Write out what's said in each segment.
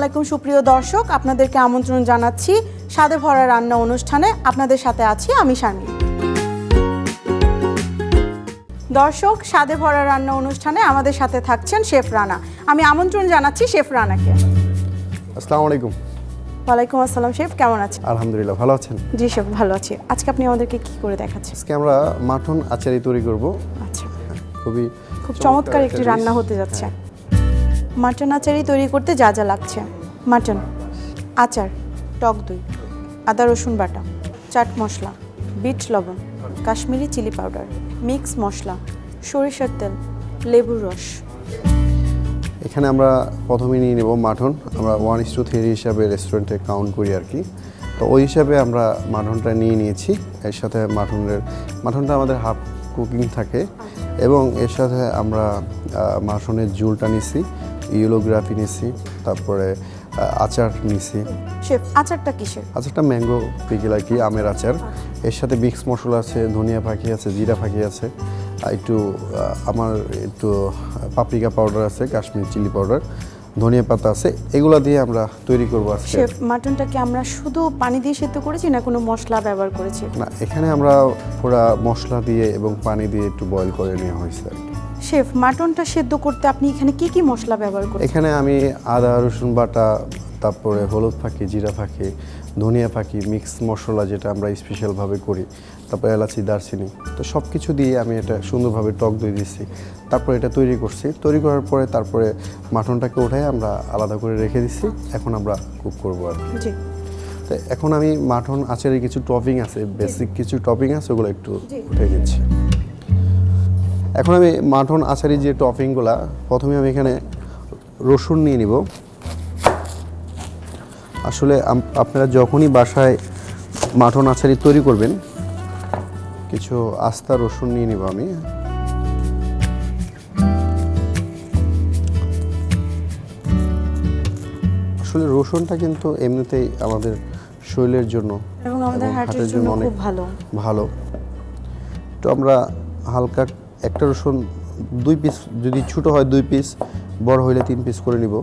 আলাইকুম সুপ্রিয় দর্শক, আপনাদেরকে আমন্ত্রণ জানাচ্ছি স্বাদে ভরা রান্না অনুষ্ঠানে। আপনাদের সাথে আছি আমি শারমিন। দর্শক, স্বাদে ভরা রান্না অনুষ্ঠানে আমাদের সাথে থাকছেন শেফ রানা। আমি আমন্ত্রণ জানাচ্ছি শেফ রানাকে। আসসালামু আলাইকুম। ওয়ালাইকুম আসসালাম। শেফ কেমন আছেন? আলহামদুলিল্লাহ, ভালো আছেন? জি শেফ, ভালো আছি। আজকে আপনি আমাদেরকে কি করে দেখাচ্ছেন? আজকে আমরা মাটন আচারি তৈরি করব। আচ্ছা, খুব চমৎকার একটি রান্না হতে যাচ্ছে। মাটন আচারি তৈরি করতে যা যা লাগছে: মাটন, আচার, টক দই, আদা রসুন বাটা, চাট মশলা, বিট লবণ, কাশ্মীরি চিলি পাউডার, মিক্স মশলা, সরিষার তেল, লেবুর রস। এখানে আমরা প্রথমে নিয়ে নেব মাটন। আমরা 1:3 হিসাবে রেস্টুরেন্টে কাউন্ট করি আর কি। তো ওই হিসাবে আমরা মাটনটা নিয়ে নিয়েছি। এর সাথে মাটনটা আমাদের হাফ কুকিং থাকে এবং এর সাথে আমরা মাটনের ঝোলটা নিছি, ইয়েলোগ্রাফি নিছি, তারপরে আচার নিছি। শেফ, আচারটা কিসের? আচারটা ম্যাঙ্গো পিকেল আর কি, আমের আচার। এর সাথে মিক্স মশলা আছে, ধনিয়া ফাঁকি আছে, জিরা ফাঁকি আছে, একটু পাপরিকা পাউডার আছে, কাশ্মীরি চিলি পাউডার, ধনিয়া পাতা আছে। এগুলো দিয়ে আমরা তৈরি করব আজকে। শেফ, মাটনটাকে আমরা শুধু পানি দিয়ে সেদ্ধ করেছি না কোনো মশলা ব্যবহার করেছি? না, এখানে আমরা পুরো মশলা দিয়ে এবং পানি দিয়ে একটু বয়েল করে নেওয়া হয়েছে আর কি। শেফ, মাটনটা সেদ্ধ করতে আপনি এখানে কি কি মশলা ব্যবহার করেছেন? এখানে আমি আদা রসুন বাটা, তারপরে হলুদ ফাঁকি, জিরা ফাঁকি, ধনিয়া ফাঁকি, মিক্স মশলা যেটা আমরা স্পেশালভাবে করি, তারপরে এলাচি, দারচিনি, তো সব কিছু দিয়ে আমি এটা সুন্দরভাবে টক দই দিচ্ছি। তারপরে এটা তৈরি করছি। তৈরি করার পরে তারপরে মাটনটাকে উঠাই আমরা আলাদা করে রেখে দিচ্ছি। এখন আমরা কুক করবো আর কি। তো এখন আমি মাটন আচারের কিছু টপিং আছে, বেসিক কিছু টপিং আছে, ওগুলো একটু উঠে দিচ্ছি। এখন আমি মাটন আচারি যে টপিংগুলা, প্রথমে আমি এখানে রসুন নিয়ে নিব। আসলে আপনারা যখনই বাসায় মাটন আচারি তৈরি করবেন, কিছু আস্তা রসুন নিয়ে নিব আমি। আসলে রসুনটা কিন্তু এমনিতেই আমাদের শরীরের জন্য এবং আমাদের হার্টের জন্য খুব ভালো। তো আমরা হালকা একটা রসুন 2 পিস, যদি ছোটো হয় 2 পিস, বড় হইলে 3 পিস করে নিব।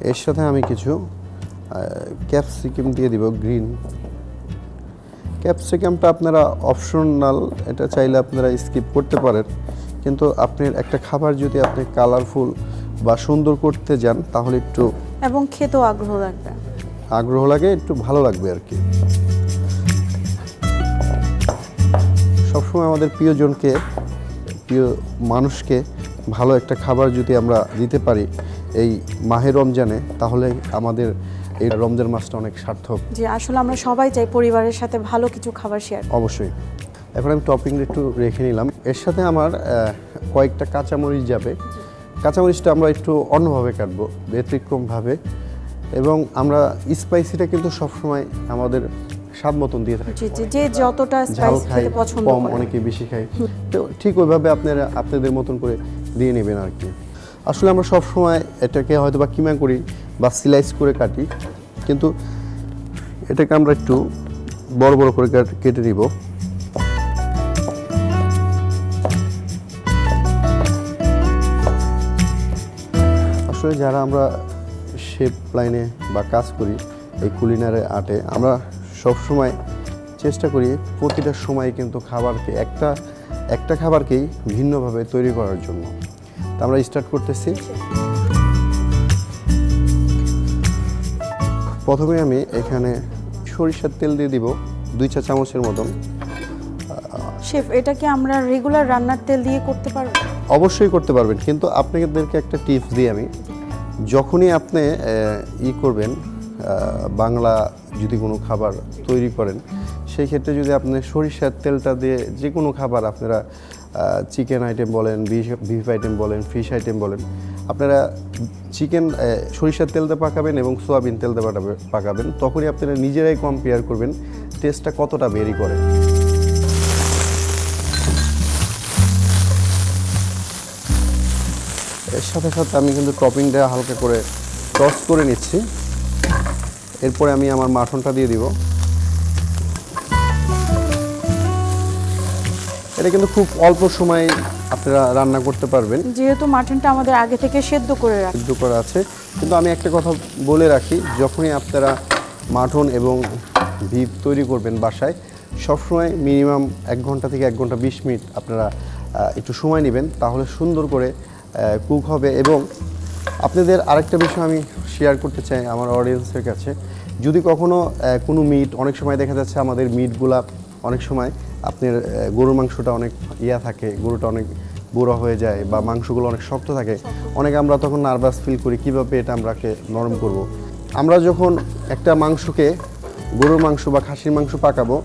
এর সাথে আমি কিছু ক্যাপসিকাম দিয়ে দিব, গ্রিন ক্যাপসিকামটা আপনারা অপশনাল, এটা চাইলে আপনারা স্কিপ করতে পারেন। কিন্তু আপনার একটা খাবার যদি আপনি কালারফুল বা সুন্দর করতে যান, তাহলে একটু এবং খেতেও আগ্রহ লাগে, একটু ভালো লাগবে আর কি। সবসময় আমাদের প্রিয়জনকে, প্রিয় মানুষকে ভালো একটা খাবার যদি আমরা দিতে পারি এই মাহে রমজানে, তাহলে আমাদের এই রমজান মাসটা অনেক সার্থক। জি, আসলে আমরা সবাই চাই পরিবারের সাথে ভালো কিছু খাবার শেয়ার। অবশ্যই। এখন আমি টপিংটা একটু রেখে নিলাম। এর সাথে আমার কয়েকটা কাঁচামরিচ যাবে। কাঁচামরিচটা আমরা একটু অন্যভাবে কাটবো, ব্যতিক্রমভাবে। এবং আমরা স্পাইসিটা কিন্তু সবসময় আমাদের স্বাদ মতন দিয়ে থাকি। যে যতটা স্পাইস খেতে পছন্দ কম, করে, অনেকে বেশি খায়, তো ঠিক ওইভাবে আপনারা আপনাদের মতন করে দিয়ে নেবেন আর কি। আসলে আমরা সবসময় এটাকে হয়তো বা কিমা করি বা স্লাইস করে কাটি, কিন্তু এটাকে আমরা একটু বড় বড় করে কেটে নিব। আসলে যারা আমরা শেফ লাইনে বা কাজ করি, এই কুলিনারি আর্টে, আমরা সবসময় চেষ্টা করি প্রতিটা সময় কিন্তু খাবারকে একটা খাবারকেই ভিন্নভাবে তৈরি করার জন্য। তা আমরা স্টার্ট করতেছি। প্রথমে আমি এখানে সরিষার তেল দিয়ে দিব 2 চা চামচের মতন। শেফ, এটা কি আমরা রেগুলার রান্নার তেল দিয়ে করতে পারবো? অবশ্যই করতে পারবেন, কিন্তু আপনাদেরকে একটা টিপস দিই আমি। যখনই আপনি করবেন, বাংলা যদি কোনো খাবার তৈরি করেন, সেই ক্ষেত্রে যদি আপনি সরিষার তেলটা দিয়ে যে কোনো খাবার, আপনারা চিকেন আইটেম বলেন, বিফ আইটেম বলেন, ফিশ আইটেম বলেন, আপনারা চিকেন সরিষার তেল দিয়ে পাকাবেন এবং সোয়াবিন তেল দিয়ে পাকাবেন, তখনই আপনারা নিজেরাই কম্পেয়ার করবেন টেস্টটা কতটা ভেরি করে। এর সাথে সাথে আমি কিন্তু টপিংটা হালকা করে টস করে নিচ্ছি। এরপরে আমি আমার মাটনটা দিয়ে দিব। এটা কিন্তু খুব অল্প সময়ে আপনারা রান্না করতে পারবেন। যেহেতু মাটনটা আমাদের আগে থেকে সেদ্ধ করে রাখি। সিদ্ধ করা আছে, কিন্তু আমি একটা কথা বলে রাখি, যখনই আপনারা মাটন এবং বিফ তৈরি করবেন বাসায়, সবসময় মিনিমাম 1 ঘন্টা থেকে 1 ঘন্টা 20 মিনিট আপনারা একটু সময় নেবেন, তাহলে সুন্দর করে কুক হবে। এবং আপনাদের আরেকটা বিষয় আমি শেয়ার করতে চাই আমার অডিয়েন্সের কাছে, যদি কখনো কোনো মিট, অনেক সময় দেখা যাচ্ছে আমাদের মিটগুলা অনেক সময় আপনার গরুর মাংসটা অনেক থাকে, গরুটা অনেক বুড়ো হয়ে যায় বা মাংসগুলো অনেক শক্ত থাকে, অনেক আমরা তখন নার্ভাস ফিল করি কীভাবে এটা আমরাকে নরম করব। আমরা যখন একটা মাংসকে, গরুর মাংস বা খাসির মাংস পাকাবো,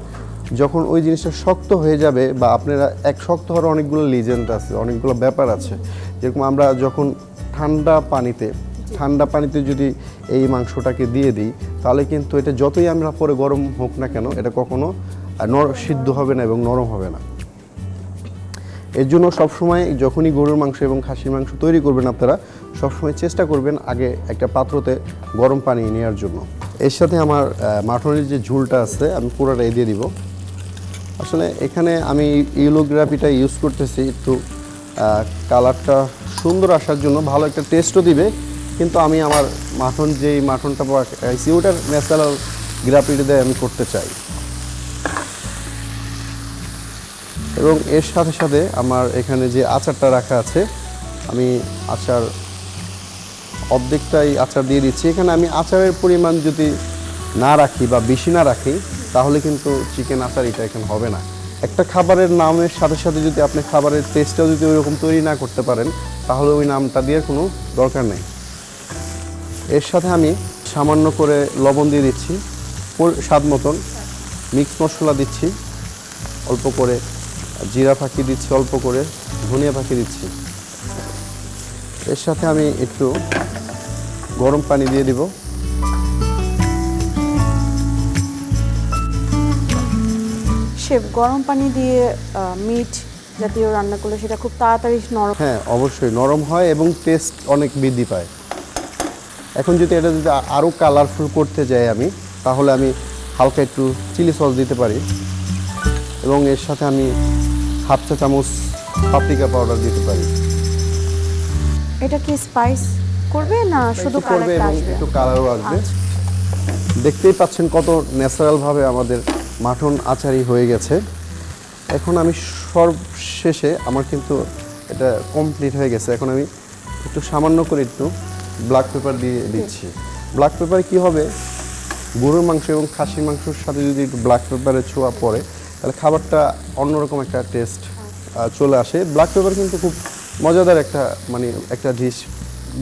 যখন ওই জিনিসটা শক্ত হয়ে যাবে, বা আপনারা শক্ত হওয়ার অনেকগুলো লিজেন্ড আছে, অনেকগুলো ব্যাপার আছে। যেরকম আমরা যখন ঠান্ডা পানিতে যদি এই মাংসটাকে দিয়ে দিই, তাহলে কিন্তু এটা যতই আমরা পরে গরম হোক না কেন, এটা কখনো সিদ্ধ হবে না এবং নরম হবে না। এর জন্য সবসময় যখনই গরুর মাংস এবং খাসির মাংস তৈরি করবেন, আপনারা সবসময় চেষ্টা করবেন আগে একটা পাত্রতে গরম পানি নেওয়ার জন্য। এর সাথে আমার মাটনের যে ঝোলটা আছে, আমি পুরোটাই দিয়ে দিব। আসলে এখানে আমি ইউলোগ্রাফিটা ইউজ করতেছি একটু কালারটা সুন্দর আসার জন্য, ভালো একটা টেস্টও দিবে। কিন্তু আমি আমার মাটনটা পাইছি ওটার ন্যাচারাল গ্রাফিটা দিয়ে আমি করতে চাই। এবং এর সাথে সাথে আমার এখানে যে আচারটা রাখা আছে, আমি অর্ধেকটাই আচার দিয়ে দিচ্ছি। এখানে আমি আচারের পরিমাণ যদি না রাখি বা বেশি না রাখি, তাহলে কিন্তু চিকেন আচার এটা এখানে হবে না। একটা খাবারের নামের সাথে সাথে যদি আপনি খাবারের টেস্টটাও যদি ওইরকম তৈরি না করতে পারেন, তাহলে ওই নামটা দিয়ে কোনো দরকার নেই। এর সাথে আমি সামান্য করে লবণ দিয়ে দিচ্ছি, স্বাদ মতন মিক্স মশলা দিচ্ছি অল্প করে, জিরা ফাঁকি দিচ্ছি অল্প করে, ধনিয়া ফাঁকি দিচ্ছি। এর সাথে আমি একটু গরম পানি দিয়ে দিব। শেফ, গরম পানি দিয়ে মিট জাতীয় রান্না করলে সেটা খুব তাড়াতাড়ি নরম। হ্যাঁ, অবশ্যই নরম হয় এবং টেস্ট অনেক বৃদ্ধি পায়। এখন যদি এটা আরও কালারফুল করতে যাই আমি, তাহলে আমি হালকা একটু চিলি সস দিতে পারি, এবং এর সাথে আমি 1/2 চা চামচ পাপরিকা পাউডার দিতে পারি। এটা কি স্পাইস করবে না শুধু করবে এবং একটু কালারও আসবে। দেখতেই পাচ্ছেন কত ন্যাচারালভাবে আমাদের মাটন আচারি হয়ে গেছে। এখন আমি সর্বশেষে আমার কিন্তু এটা কমপ্লিট হয়ে গেছে। এখন আমি একটু সামান্য করে একটু ব্ল্যাক পেপার দিয়ে দিচ্ছি। ব্ল্যাক পেপারে কি হবে, গরুর মাংস এবং খাসির মাংসের সাথে যদি একটু ব্ল্যাক পেপারের ছোঁয়া পড়ে, তাহলে খাবারটা অন্যরকম একটা টেস্ট চলে আসে। ব্ল্যাক পেপার কিন্তু খুব মজাদার একটা ডিশ,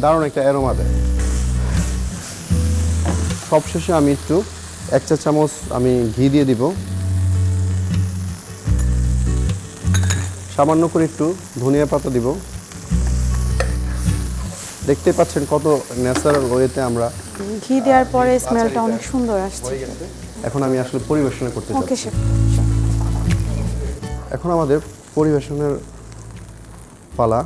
দারুণ একটা অ্যারোমা দেয়। সবশেষে আমি একটু 1 চা চামচ আমি ঘি দিয়ে দিব, সামান্য করে একটু ধনিয়া পাতা দিব। দেখতে পাচ্ছেন কত ন্যাচারাল ওয়েতে আমরা ঘি দেওয়ার পরে স্মেলটা অনেক সুন্দর আসছে। এখন আমি আসলে পরিবেশনা করতে ওকে চাই। শেফ। এখন আমাদের পরিবেশনের পালা।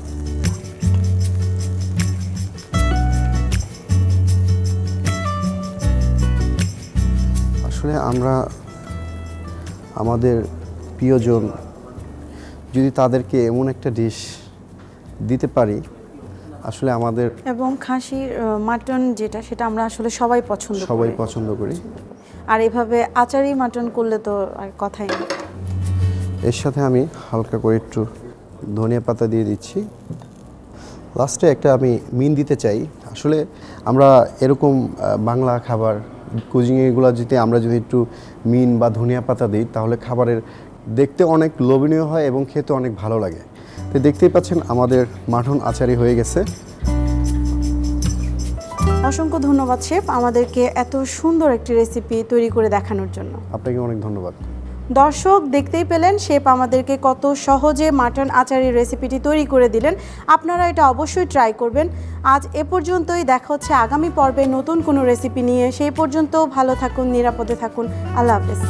আসলে আমরা আমাদের প্রিয়জন যদি তাদেরকে এমন একটা ডিশ দিতে পারি, আসলে আমাদের এবং খাসির মাটন যেটা, সেটা আমরা আসলে সবাই পছন্দ করি। আর এভাবে আচারি মাটন করলে তো আর কথাই নেই। এর সাথে আমি হালকা করে একটু ধনিয়া পাতা দিয়ে দিচ্ছি। লাস্টে একটা আমি মিন দিতে চাই। আসলে আমরা এরকম বাংলা খাবার কুজিংয়েগুলো আমরা যদি একটু মিন বা ধনিয়া পাতা দিই, তাহলে খাবারের দেখতে অনেক লোভনীয় হয় এবং খেতে অনেক ভালো লাগে। তো দেখতেই পাচ্ছেন আমাদের মাটন আচারি হয়ে গেছে। অসংখ্য ধন্যবাদ শেফ, আমাদেরকে এত সুন্দর একটি রেসিপি তৈরি করে দেখানোর জন্য। আপনাকে অনেক ধন্যবাদ। দর্শক দেখতেই পেলেন শেফ আমাদেরকে কত সহজে মাটন আচারের রেসিপিটি তৈরি করে দিলেন। আপনারা এটা অবশ্যই ট্রাই করবেন। আজ এ পর্যন্তই, দেখা হচ্ছে আগামী পর্বে নতুন কোনো রেসিপি নিয়ে। সেই পর্যন্ত ভালো থাকুন, নিরাপদে থাকুন। আল্লাহ হাফেজ।